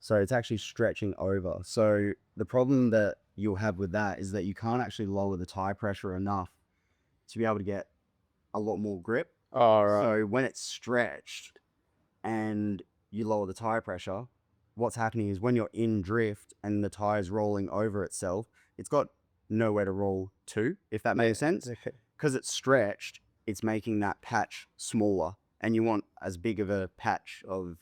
So it's actually stretching over. So the problem that you'll have with that is that you can't actually lower the tire pressure enough to be able to get a lot more grip. All right. So when it's stretched and you lower the tire pressure, what's happening is when you're in drift and the tire's rolling over itself, it's got nowhere to roll to, if that makes sense. Okay. Because it's stretched, it's making that patch smaller, and you want as big of a patch of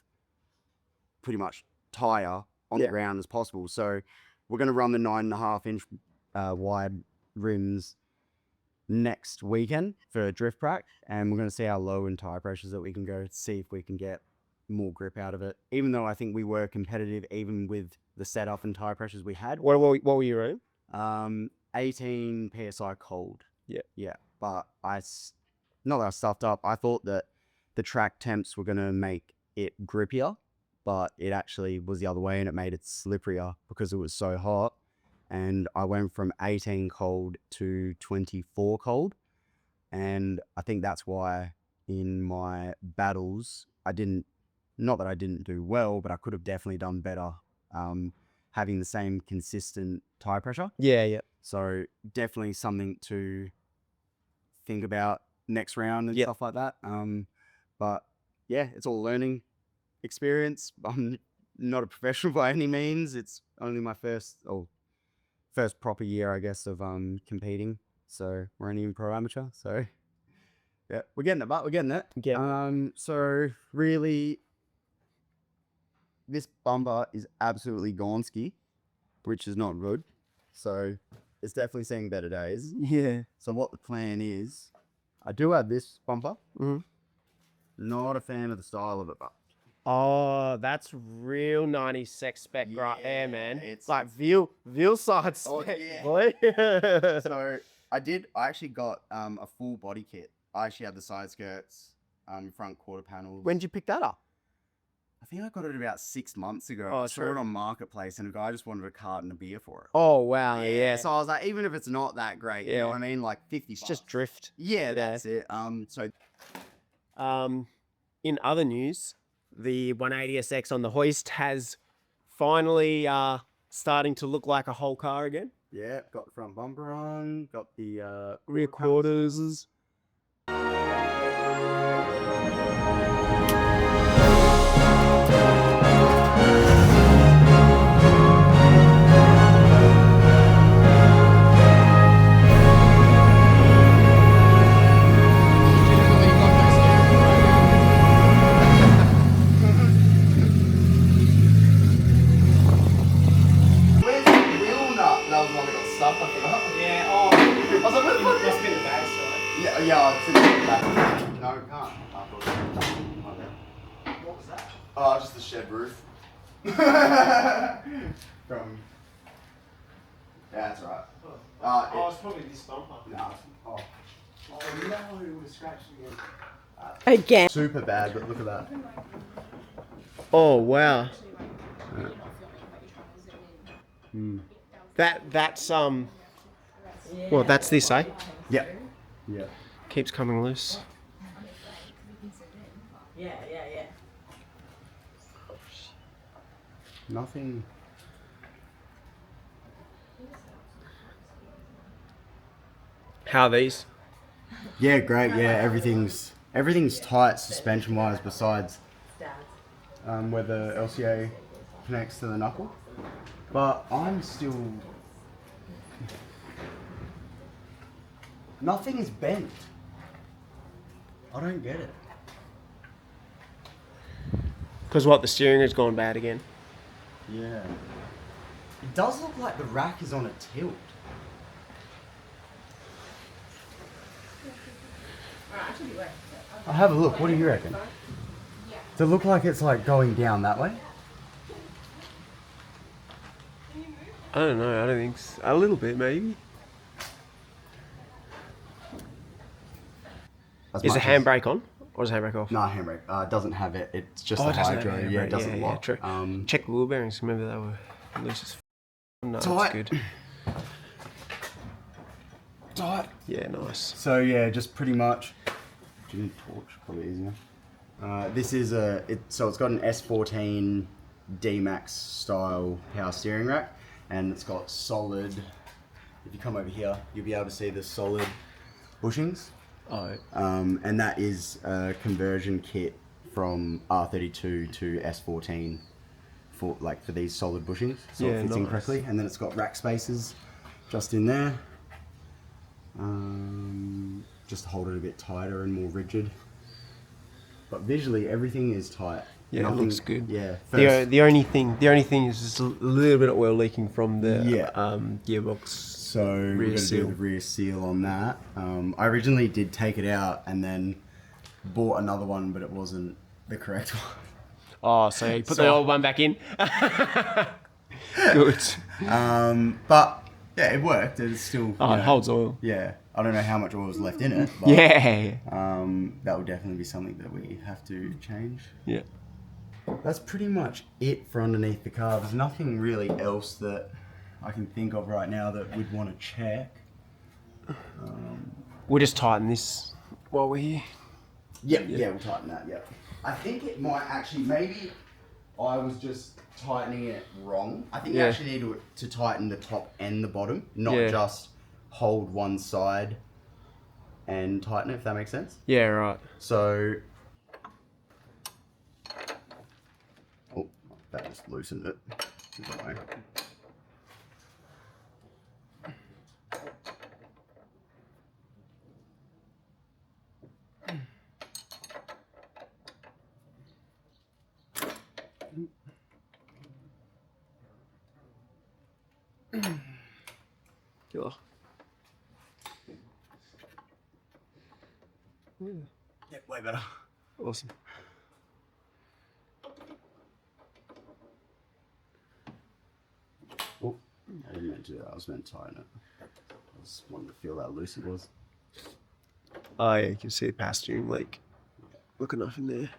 pretty much tire on the ground as possible. So we're going to run the 9.5-inch wide rims next weekend for drift prac, and we're going to see how low in tire pressures that we can go to see if we can get more grip out of it, even though I think we were competitive even with the setup and tire pressures we had. What were you running? 18 psi cold. Yeah. But not that I stuffed up, I thought that the track temps were going to make it grippier, but it actually was the other way, and it made it slipperier because it was so hot. And I went from 18 cold to 24 cold, and I think that's why in my battles not that I didn't do well, but I could have definitely done better having the same consistent tire pressure. Yeah. So definitely something to think about next round and stuff like that. But yeah, it's all learning experience. I'm not a professional by any means. It's only my first proper year, I guess, of competing. So we're only in pro amateur. So yeah, we're getting it, but we're getting it. Yeah. So really, this bumper is absolutely gonski, which is not good. So it's definitely seeing better days. Yeah. So what the plan is, I do have this bumper. Mm-hmm. Not a fan of the style of it, but Oh, that's real 90s sex spec right there, man. It's like veal side spec, boy. So I actually got a full body kit. I actually had the side skirts, front quarter panels. When did you pick that up? I think I got it about 6 months ago. Oh, I saw it on Marketplace, and a guy just wanted a carton of beer for it. Oh, wow, yeah. So I was like, even if it's not that great, you know what I mean? Like 50 It's just drift. Yeah, that's it. In other news, the 180SX on the hoist has finally starting to look like a whole car again. Yeah, got the front bumper on, got the rear quarters. No, it can't. What was that? Oh, just the shed roof. That's right. It's probably this bumper. No. Oh, no, it was scratched Again. again. Super bad, but look at that. Oh, wow. That's well, that's this, eh? Yeah. Keeps coming loose. Yeah. Nothing. How are these? Yeah, great. Yeah, everything's tight suspension wise, besides where the LCA connects to the knuckle. But I'm still. Nothing's bent. I don't get it. Because what, the steering has gone bad again? Yeah. It does look like the rack is on a tilt. I'll have a look. What do you reckon? Does it look like it's like going down that way? I don't know. I don't think so. A little bit, maybe. Is the handbrake on? Or is the handbrake off? No, handbrake. It doesn't have it. It's just the it doesn't have hydro. handbrake. Yeah, it doesn't Yeah, lock. true. Check the wheel bearings. Remember they were loose as No, tight. that's good. Tight. Yeah, nice. So yeah, just pretty much. Do you need a torch? Probably easier. This is so it's got an S14 D-Max style power steering rack, and it's got solid. If you come over here, you'll be able to see the solid bushings. Oh. And that is a conversion kit from R32 to S14 for these solid bushings, so it fits in correctly. And then it's got rack spaces just in there, just to hold it a bit tighter and more rigid. But visually, everything is tight. Yeah, it looks good. Yeah. The only thing is just a little bit of oil leaking from the gearbox. So we're going to do the rear seal on that. I originally did take it out and then bought another one, but it wasn't the correct one. Oh, so you put the old one back in? Good. But yeah, it worked. It's still... it holds oil. Yeah. I don't know how much oil was left in it. But, that would definitely be something that we have to change. Yeah. That's pretty much it for underneath the car. There's nothing really else that I can think of right now that we'd want to check. We'll just tighten this while we're here. Yeah, we'll tighten that, yeah. I think it might actually, maybe I was just tightening it wrong. I think you actually need to tighten the top and the bottom, not just hold one side and tighten it, if that makes sense. Yeah, right. So, that just loosened it. Cool. Yeah, way better. Awesome. Oh, I didn't mean to do that. I was meant to tighten it. I just wanted to feel how loose it was. Oh yeah, you can see the power steering leak. Look enough in there.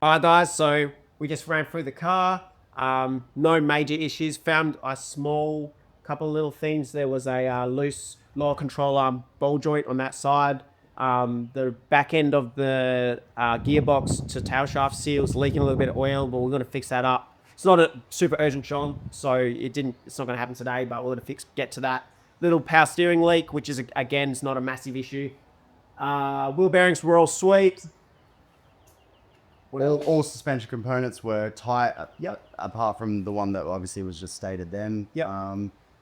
Alright guys, so we just ran through the car. No major issues. Found a small couple of little things. There was a loose lower control arm ball joint on that side. The back end of the gearbox to tail shaft seals leaking a little bit of oil, but we're going to fix that up. It's not a super urgent job, so it's not going to happen today, but we're going to get to that. Little power steering leak, which is, again, it's not a massive issue. Wheel bearings were all sweet. Well, all suspension components were tight, apart from the one that obviously was just stated then.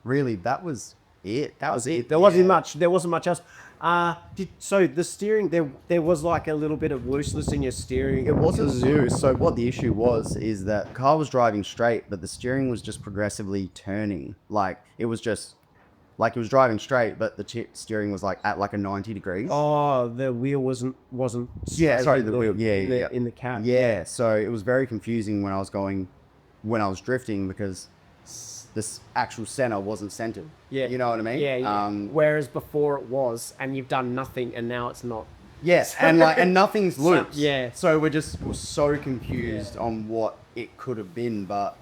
Really, that was it. That was it. There wasn't much else. So the steering, there was like a little bit of looseness in your steering. It wasn't loose. So what the issue was is that the car was driving straight, but the steering was just progressively turning. Like it was driving straight, but the steering was like at like a 90 degrees. Oh, the wheel wasn't. Yeah, sorry, the wheel. Yeah, in the cab. Yeah, so it was very confusing when I was drifting because this actual center wasn't centered. Yeah, you know what I mean. Yeah. Whereas before it was, and you've done nothing, and now it's not. Yes, and nothing's loose. Yeah. So we're so confused on what it could have been, but.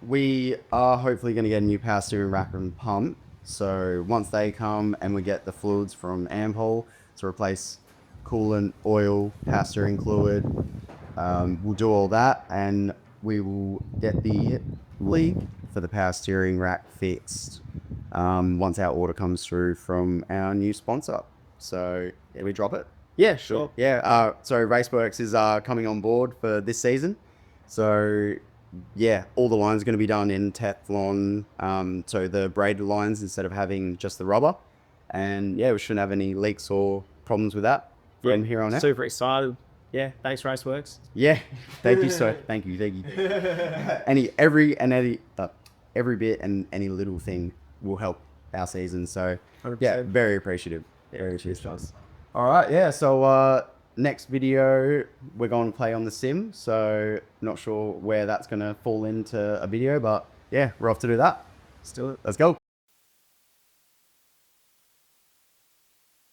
We are hopefully going to get a new power steering rack and pump. So once they come and we get the fluids from Ampol to replace coolant, oil, power steering fluid, we'll do all that and we will get the leak for the power steering rack fixed once our order comes through from our new sponsor. So yeah, we drop it. Yeah, sure. Yeah. So Raceworks is coming on board for this season. So yeah, all the lines are going to be done in Teflon. So the braided lines instead of having just the rubber. And yeah, we shouldn't have any leaks or problems with that from here on out. Super excited. Yeah, thanks Raceworks. Yeah, thank you, sir. Thank you. Every bit and any little thing will help our season. So 100%. Yeah, very appreciative. Very appreciative. All right, yeah. So next video we're going to play on the sim. So not sure where that's going to fall into a video, but yeah, we're off to do that. Let's do it. Let's go.